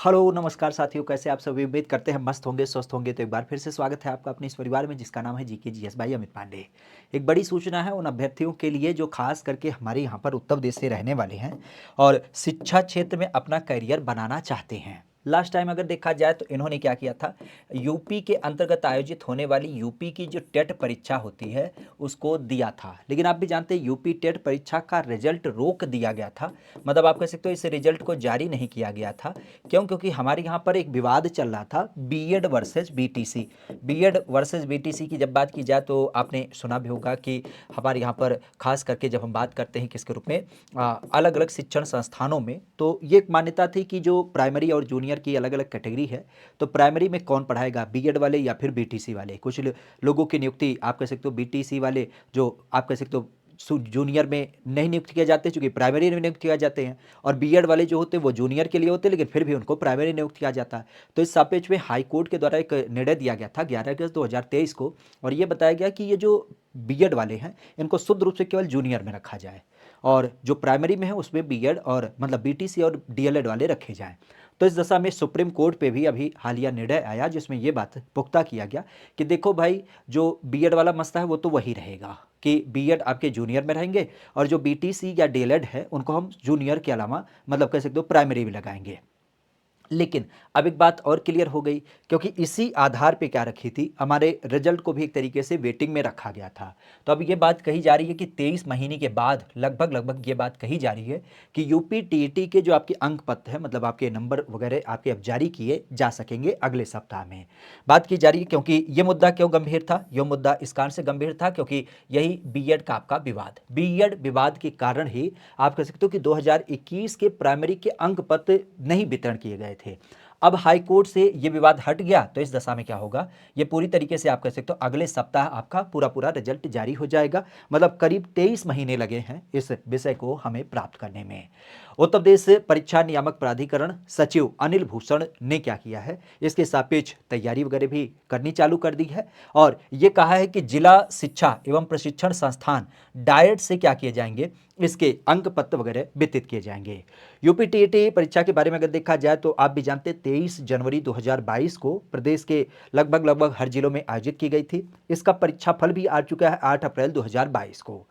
Hello नमस्कार साथियों, कैसे आप सभी। उम्मीद करते हैं मस्त होंगे, स्वस्थ होंगे। तो एक बार फिर से स्वागत है आपका अपने इस परिवार में जिसका नाम है जीके जीएस। भाई अमित पांडे। एक बड़ी सूचना है उन अभ्यर्थियों के लिए जो खास करके हमारे यहाँ पर उत्तर प्रदेश से रहने वाले हैं और शिक्षा क्षेत्र में अपना करियर बनाना चाहते हैं। लास्ट टाइम अगर देखा जाए तो इन्होंने क्या किया था, यूपी के अंतर्गत आयोजित होने वाली यूपी की जो टेट परीक्षा होती है उसको दिया था। लेकिन आप भी जानते हैं यूपी टेट परीक्षा का रिजल्ट रोक दिया गया था। मतलब आप कह सकते हो इस रिजल्ट को जारी नहीं किया गया था। क्यों? क्योंकि हमारे यहाँ पर एक विवाद चल रहा था BEd versus BTC. BEd versus BTC की जब बात की जाए तो आपने सुना भी होगा कि हमारे यहाँ पर खास करके जब हम बात करते हैं किसके रूप में, अलग अलग शिक्षण संस्थानों में, तो ये एक मान्यता थी कि जो प्राइमरी और जूनियर की अलग अलग कैटेगरी है, तो प्राइमरी में कौन पढ़ाएगा, बीएड वाले या फिर बीटीसी वाले। कुछ लोगों की नियुक्ति आप कह सकते हो बीटीसी वाले जो आप कह सकते हो जूनियर में नहीं नियुक्त किए जाते, चूंकि प्राइमरी में नियुक्त किया जाते हैं, और बीएड वाले जो होते हैं वो जूनियर के लिए होते हैं, लेकिन फिर भी उनको प्राइमरी नियुक्त किया जाता है। तो इस सापेक्ष में हाई कोर्ट के द्वारा एक निर्णय दिया गया था 11 अगस्त 2023 को, और ये बताया गया कि ये जो बीएड वाले हैं इनको शुद्ध रूप से केवल जूनियर में रखा जाए, और जो प्राइमरी में है उसमें बीएड और मतलब बीटीसी और डीएलएड वाले रखे जाएं। तो इस दशा में सुप्रीम कोर्ट पे भी अभी हालिया निर्णय आया जिसमें ये बात पुख्ता किया गया कि देखो भाई, जो बीएड वाला मसला है वो तो वही रहेगा कि बीएड आपके जूनियर में रहेंगे, और जो बीटीसी या डीएलएड है उनको हम जूनियर के अलावा मतलब कह सकते हो प्राइमरी भी लगाएंगे। लेकिन अब एक बात और क्लियर हो गई, क्योंकि इसी आधार पे क्या रखी थी, हमारे रिजल्ट को भी एक तरीके से वेटिंग में रखा गया था। तो अब ये बात कही जा रही है कि 23 महीने के बाद लगभग लगभग ये बात कही जा रही है कि यूपी टीईटी के जो आपके अंक पत्र है, मतलब आपके नंबर वगैरह आपके अब जारी किए जा सकेंगे अगले सप्ताह में। बात की जा रही है क्योंकि ये मुद्दा क्यों गंभीर था, यह मुद्दा इस कारण से गंभीर था क्योंकि यही बीएड का आपका विवाद, बीएड विवाद के कारण ही आप कह सकते हो कि 2021 के प्राइमरी के अंक पत्र नहीं वितरण किए गए थे। अब हाई कोर्ट से ये विवाद हट गया, तो इस दशा में क्या होगा, ये पूरी तरीके से आप कह सकते हो अगले सप्ताह आपका पूरा पूरा रिजल्ट जारी हो जाएगा। मतलब करीब 23 महीने लगे हैं इस विषय को हमें प्राप्त करने में। उत्तर प्रदेश परीक्षा नियामक प्राधिकरण सचिव अनिल भूषण ने क्या किया है, इसके सापेक्ष तैयारी वगैरह भी करनी चालू कर दी है, और ये कहा है कि जिला शिक्षा एवं प्रशिक्षण संस्थान डायट से क्या किए जाएंगे, इसके अंक पत्र वगैरह वितरित किए जाएंगे। यूपी टीईटी परीक्षा के बारे में अगर देखा जाए तो आप भी जानते 23 जनवरी 2022 को प्रदेश के लगभग लगभग हर जिलों में आयोजित की गई थी। इसका परीक्षा फल भी आ चुका है 8 अप्रैल 2022 को।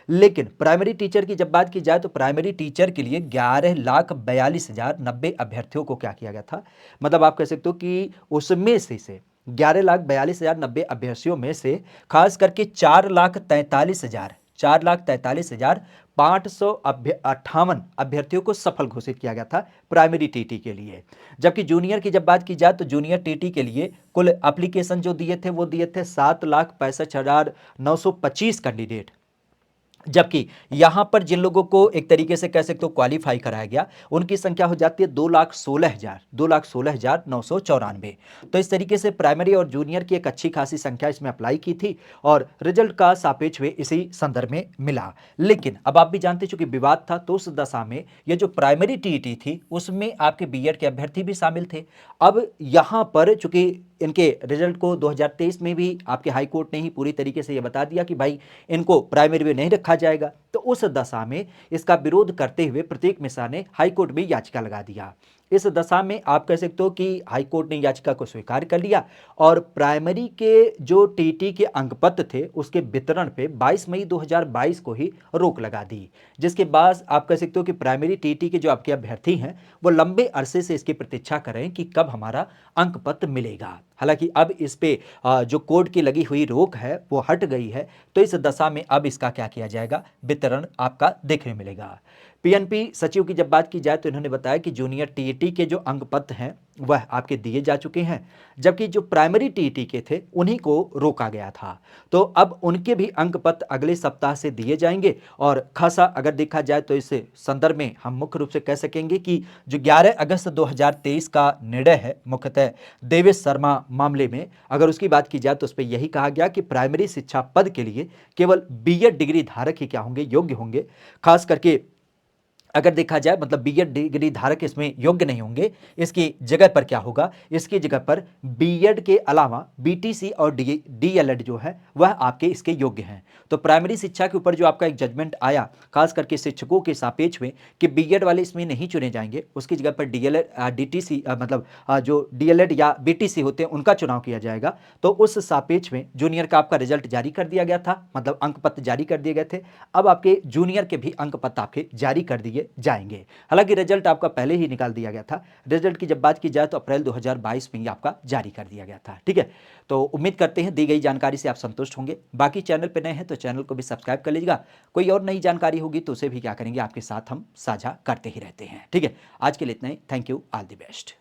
लेकिन प्राइमरी टीचर की जब बात की जाए तो प्राइमरी टीचर के लिए 11,42,090 अभ्यर्थियों को क्या किया गया था, मतलब आप कह सकते हो कि उसमें से 11,42,090 अभ्यर्थियों में से खास करके 4,43,558 अभ्यर्थियों को सफल घोषित किया गया था प्राइमरी टीटी के लिए। जबकि जूनियर की जब बात की जाए तो जूनियर टीटी के लिए कुल एप्लीकेशन जो दिए थे वो दिए थे 7,65,925 कैंडिडेट। जबकि यहां पर जिन लोगों को एक तरीके से कह सकते हो क्वालिफाई कराया गया उनकी संख्या हो जाती है 2,16,994। तो इस तरीके से प्राइमरी और जूनियर की एक अच्छी खासी संख्या इसमें अप्लाई की थी, और रिजल्ट का सापेक्ष में इसी संदर्भ में मिला। लेकिन अब आप भी जानते चूंकि विवाद था तो उस दशा में ये जो प्राइमरी टीईटी थी उसमें आपके बीएड के अभ्यर्थी भी शामिल थे। अब यहां पर चूंकि इनके रिजल्ट को 2023 में भी आपके हाई कोर्ट ने ही पूरी तरीके से यह बता दिया कि भाई इनको प्राइमरी में नहीं रखा जाएगा, तो उस दशा में इसका विरोध करते हुए प्रतीक मिश्रा ने हाई कोर्ट में याचिका लगा दिया। इस दशा में आप कह सकते हो कि हाई कोर्ट ने याचिका को स्वीकार कर लिया, और प्राइमरी के जो टीटी के अंक पत्र थे उसके वितरण पे 22 मई 2022 को ही रोक लगा दी, जिसके बाद आप कह सकते हो कि प्राइमरी टीटी के जो आपके अभ्यर्थी हैं वो लंबे अरसे से इसकी प्रतीक्षा कर रहे हैं कि कब हमारा अंक पत्र मिलेगा। हालांकि अब इस पे जो कोर्ट की लगी हुई रोक है वो हट गई है, तो इस दशा में अब इसका क्या किया जाएगा, वितरण आपका देखने मिलेगा। पीएनपी सचिव की जब बात की जाए तो इन्होंने बताया कि जूनियर टीईटी के जो अंक पत्र हैं वह आपके दिए जा चुके हैं, जबकि जो प्राइमरी टीईटी के थे उन्हीं को रोका गया था। तो अब उनके भी अंक पत्र अगले सप्ताह से दिए जाएंगे, और खासा अगर देखा जाए तो इस संदर्भ में हम मुख्य रूप से कह सकेंगे कि जो 11 अगस्त 2023 का निर्णय है मुख्यतः देवेश शर्मा मामले में, अगर उसकी बात की जाए तो उस पर यही कहा गया कि प्राइमरी शिक्षा पद के लिए केवल बीएड डिग्री धारक ही क्या होंगे, योग्य होंगे। खास करके अगर देखा जाए मतलब बीएड डिग्री धारक इसमें योग्य नहीं होंगे। इसकी जगह पर क्या होगा, इसकी जगह पर बीएड के अलावा बीटीसी और डीएलएड जो है वह आपके इसके योग्य हैं। तो प्राइमरी शिक्षा के ऊपर जो आपका एक जजमेंट आया खास करके शिक्षकों के सापेक्ष में कि बीएड वाले इसमें नहीं चुने जाएंगे, उसकी जगह पर डीएलएड डीटीसी मतलब जो डीएलएड या बीटीसी होते हैं उनका चुनाव किया जाएगा। तो उस सापेक्ष में जूनियर का आपका रिजल्ट जारी कर दिया गया था, मतलब अंक पत्र जारी कर दिए गए थे। अब आपके जूनियर के भी अंक पत्र आपके जारी कर दिए जाएंगे। हालांकि रिजल्ट आपका पहले ही निकाल दिया गया था। रिजल्ट की जब बात की जाए तो अप्रैल 2022 में ही आपका जारी कर दिया गया था। ठीक है, तो उम्मीद करते हैं दी गई जानकारी से आप संतुष्ट होंगे। बाकी चैनल पर नए हैं तो चैनल को भी सब्सक्राइब कर लीजिएगा। कोई और नई जानकारी होगी तो उसे भी क्या करेंगे, आपके साथ हम साझा करते ही रहते हैं। ठीक है, आज के लिए इतना ही। Thank you, all the best.